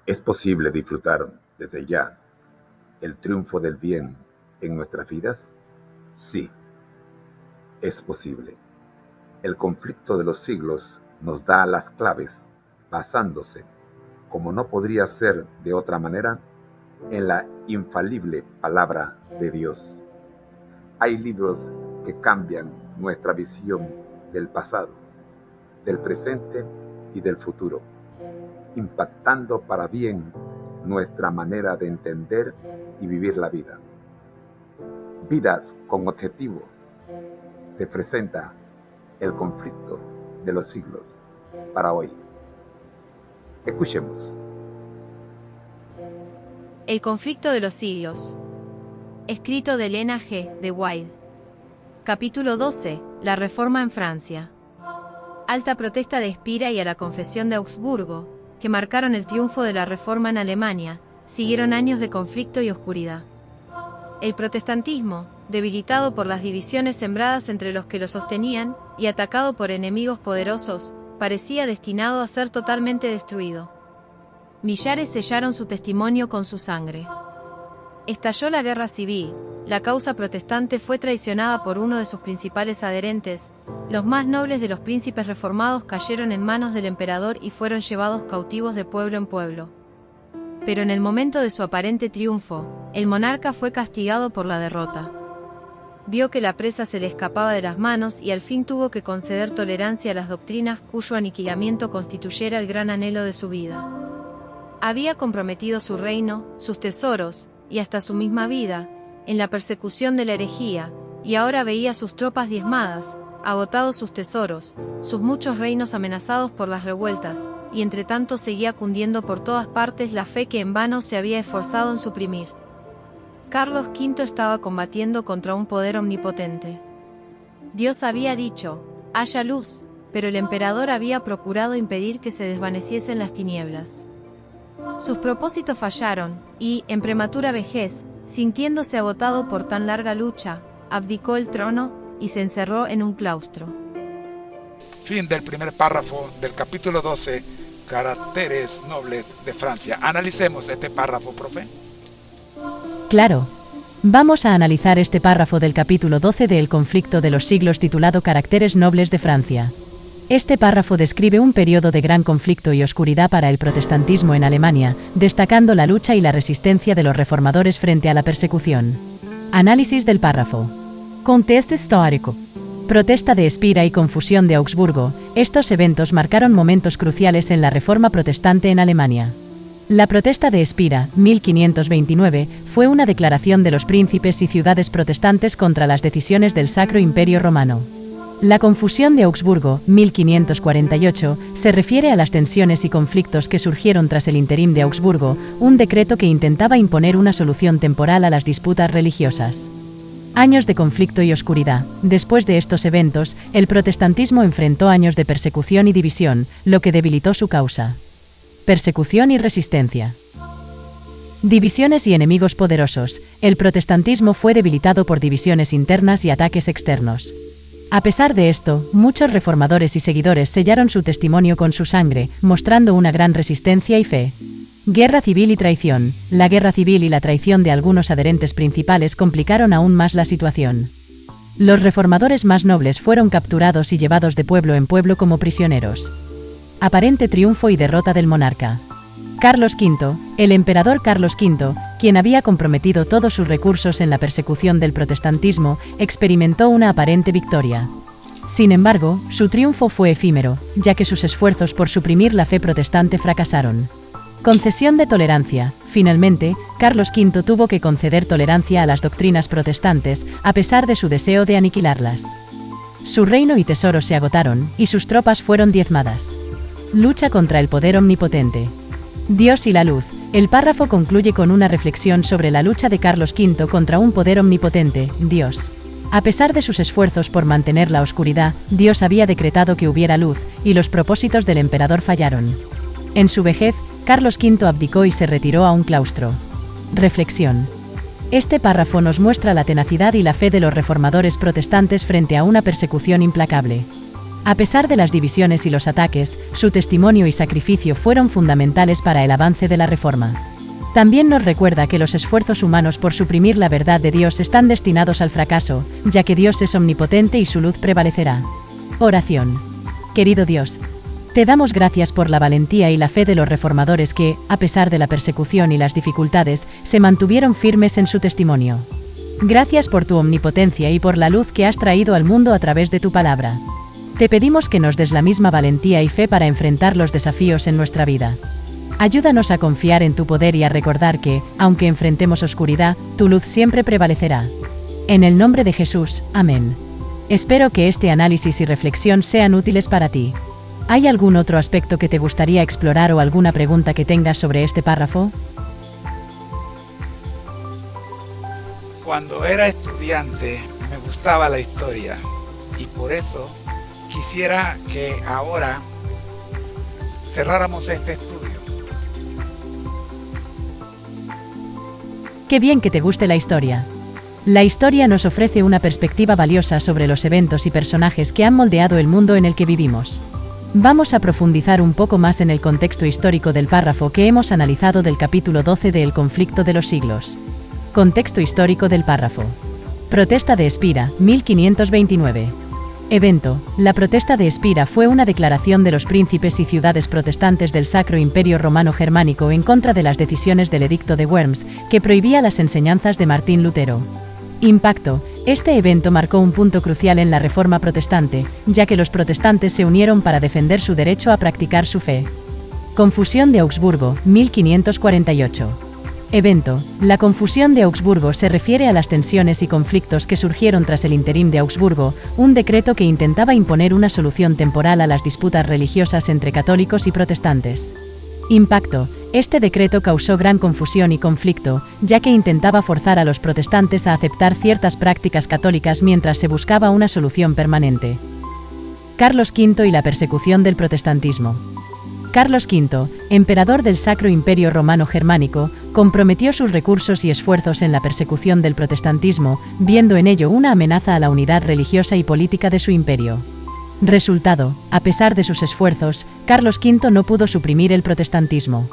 ¿Es posible disfrutar desde ya el triunfo del bien en nuestras vidas? Sí, es posible. El conflicto de los siglos nos da las claves, basándose, como no podría ser de otra manera, en la infalible palabra de Dios. Hay libros que cambian nuestra visión del pasado, del presente y del futuro, impactando para bien nuestra manera de entender y vivir la vida. Vidas con objetivo te presenta el conflicto de los siglos para hoy. Escuchemos. El conflicto de los siglos. Escrito de Elena G. de Wilde. Capítulo 12. La Reforma en Francia. Alta protesta de Espira y a la Confesión de Augsburgo, que marcaron el triunfo de la Reforma en Alemania, siguieron años de conflicto y oscuridad. El protestantismo, debilitado por las divisiones sembradas entre los que lo sostenían y atacado por enemigos poderosos, parecía destinado a ser totalmente destruido. Millares sellaron su testimonio con su sangre. Estalló la guerra civil, la causa protestante fue traicionada por uno de sus principales adherentes, los más nobles de los príncipes reformados cayeron en manos del emperador y fueron llevados cautivos de pueblo en pueblo. Pero en el momento de su aparente triunfo, el monarca fue castigado por la derrota. Vio que la presa se le escapaba de las manos y al fin tuvo que conceder tolerancia a las doctrinas cuyo aniquilamiento constituyera el gran anhelo de su vida. Había comprometido su reino, sus tesoros, y hasta su misma vida, en la persecución de la herejía, y ahora veía sus tropas diezmadas, agotados sus tesoros, sus muchos reinos amenazados por las revueltas, y entre tanto seguía cundiendo por todas partes la fe que en vano se había esforzado en suprimir. Carlos V estaba combatiendo contra un poder omnipotente. Dios había dicho, haya luz, pero el emperador había procurado impedir que se desvaneciesen las tinieblas. Sus propósitos fallaron, y, en prematura vejez, sintiéndose agotado por tan larga lucha, abdicó el trono y se encerró en un claustro. Fin del primer párrafo del capítulo 12, Caracteres Nobles de Francia. Analicemos este párrafo, profe. Claro. Vamos a analizar este párrafo del capítulo 12 de El conflicto de los siglos titulado Caracteres Nobles de Francia. Este párrafo describe un periodo de gran conflicto y oscuridad para el protestantismo en Alemania, destacando la lucha y la resistencia de los reformadores frente a la persecución. Análisis del párrafo. Contexto histórico. Protesta de Espira y confusión de Augsburgo. Estos eventos marcaron momentos cruciales en la reforma protestante en Alemania. La protesta de Espira, 1529, fue una declaración de los príncipes y ciudades protestantes contra las decisiones del Sacro Imperio Romano. La confusión de Augsburgo, 1548, se refiere a las tensiones y conflictos que surgieron tras el interim de Augsburgo, un decreto que intentaba imponer una solución temporal a las disputas religiosas. Años de conflicto y oscuridad. Después de estos eventos, el protestantismo enfrentó años de persecución y división, lo que debilitó su causa. Persecución y resistencia. Divisiones y enemigos poderosos. El protestantismo fue debilitado por divisiones internas y ataques externos. A pesar de esto, muchos reformadores y seguidores sellaron su testimonio con su sangre, mostrando una gran resistencia y fe. Guerra civil y traición. La guerra civil y la traición de algunos adherentes principales complicaron aún más la situación. Los reformadores más nobles fueron capturados y llevados de pueblo en pueblo como prisioneros. Aparente triunfo y derrota del monarca. Carlos V, el emperador Carlos V, quien había comprometido todos sus recursos en la persecución del protestantismo, experimentó una aparente victoria. Sin embargo, su triunfo fue efímero, ya que sus esfuerzos por suprimir la fe protestante fracasaron. Concesión de tolerancia. Finalmente, Carlos V tuvo que conceder tolerancia a las doctrinas protestantes, a pesar de su deseo de aniquilarlas. Su reino y tesoros se agotaron, y sus tropas fueron diezmadas. Lucha contra el poder omnipotente. Dios y la luz. El párrafo concluye con una reflexión sobre la lucha de Carlos V contra un poder omnipotente, Dios. A pesar de sus esfuerzos por mantener la oscuridad, Dios había decretado que hubiera luz, y los propósitos del emperador fallaron. En su vejez, Carlos V abdicó y se retiró a un claustro. Reflexión. Este párrafo nos muestra la tenacidad y la fe de los reformadores protestantes frente a una persecución implacable. A pesar de las divisiones y los ataques, su testimonio y sacrificio fueron fundamentales para el avance de la Reforma. También nos recuerda que los esfuerzos humanos por suprimir la verdad de Dios están destinados al fracaso, ya que Dios es omnipotente y su luz prevalecerá. Oración. Querido Dios, te damos gracias por la valentía y la fe de los reformadores que, a pesar de la persecución y las dificultades, se mantuvieron firmes en su testimonio. Gracias por tu omnipotencia y por la luz que has traído al mundo a través de tu palabra. Te pedimos que nos des la misma valentía y fe para enfrentar los desafíos en nuestra vida. Ayúdanos a confiar en tu poder y a recordar que, aunque enfrentemos oscuridad, tu luz siempre prevalecerá. En el nombre de Jesús, amén. Espero que este análisis y reflexión sean útiles para ti. ¿Hay algún otro aspecto que te gustaría explorar o alguna pregunta que tengas sobre este párrafo? Cuando era estudiante me gustaba la historia y por eso quisiera que ahora cerráramos este estudio. Qué bien que te guste la historia. La historia nos ofrece una perspectiva valiosa sobre los eventos y personajes que han moldeado el mundo en el que vivimos. Vamos a profundizar un poco más en el contexto histórico del párrafo que hemos analizado del capítulo 12 de El conflicto de los siglos. Contexto histórico del párrafo. Protesta de Espira, 1529. Evento. La protesta de Espira fue una declaración de los príncipes y ciudades protestantes del Sacro Imperio Romano Germánico en contra de las decisiones del Edicto de Worms, que prohibía las enseñanzas de Martín Lutero. Impacto. Este evento marcó un punto crucial en la Reforma protestante, ya que los protestantes se unieron para defender su derecho a practicar su fe. Confusión de Augsburgo, 1548. Evento. La confusión de Augsburgo se refiere a las tensiones y conflictos que surgieron tras el Interim de Augsburgo, un decreto que intentaba imponer una solución temporal a las disputas religiosas entre católicos y protestantes. Impacto. Este decreto causó gran confusión y conflicto, ya que intentaba forzar a los protestantes a aceptar ciertas prácticas católicas mientras se buscaba una solución permanente. Carlos V y la persecución del protestantismo. Carlos V, emperador del Sacro Imperio Romano Germánico, comprometió sus recursos y esfuerzos en la persecución del protestantismo, viendo en ello una amenaza a la unidad religiosa y política de su imperio. Resultado, a pesar de sus esfuerzos, Carlos V no pudo suprimir el protestantismo.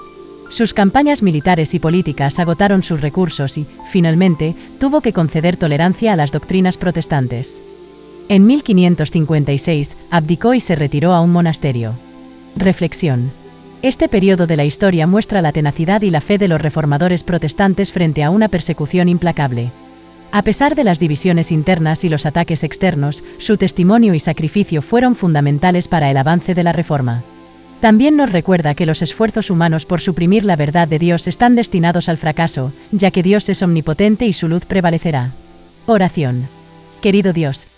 Sus campañas militares y políticas agotaron sus recursos y, finalmente, tuvo que conceder tolerancia a las doctrinas protestantes. En 1556, abdicó y se retiró a un monasterio. Reflexión. Este periodo de la historia muestra la tenacidad y la fe de los reformadores protestantes frente a una persecución implacable. A pesar de las divisiones internas y los ataques externos, su testimonio y sacrificio fueron fundamentales para el avance de la Reforma. También nos recuerda que los esfuerzos humanos por suprimir la verdad de Dios están destinados al fracaso, ya que Dios es omnipotente y su luz prevalecerá. Oración. Querido Dios,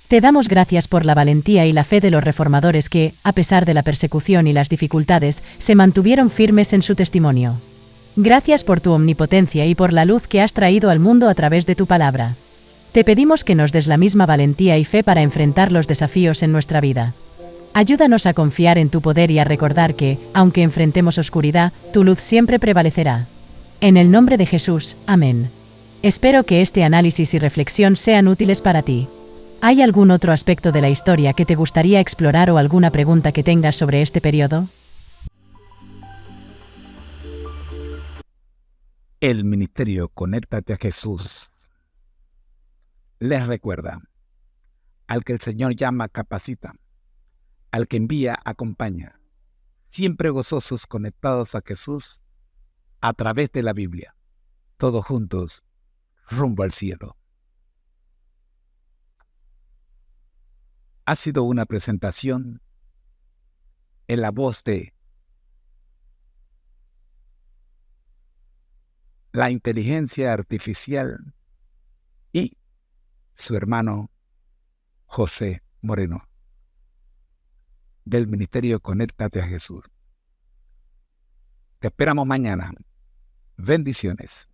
te damos gracias por la valentía y la fe de los reformadores que, a pesar de la persecución y las dificultades, se mantuvieron firmes en su testimonio. Gracias por tu omnipotencia y por la luz que has traído al mundo a través de tu palabra. Te pedimos que nos des la misma valentía y fe para enfrentar los desafíos en nuestra vida. Ayúdanos a confiar en tu poder y a recordar que, aunque enfrentemos oscuridad, tu luz siempre prevalecerá. En el nombre de Jesús, amén. Espero que este análisis y reflexión sean útiles para ti. ¿Hay algún otro aspecto de la historia que te gustaría explorar o alguna pregunta que tengas sobre este periodo? El ministerio Conéctate a Jesús les recuerda: al que el Señor llama, capacita; al que envía, acompaña. Siempre gozosos conectados a Jesús a través de la Biblia. Todos juntos, rumbo al cielo. Ha sido una presentación en la voz de la inteligencia artificial y su hermano José Moreno, del Ministerio Conéctate a Jesús. Te esperamos mañana. Bendiciones.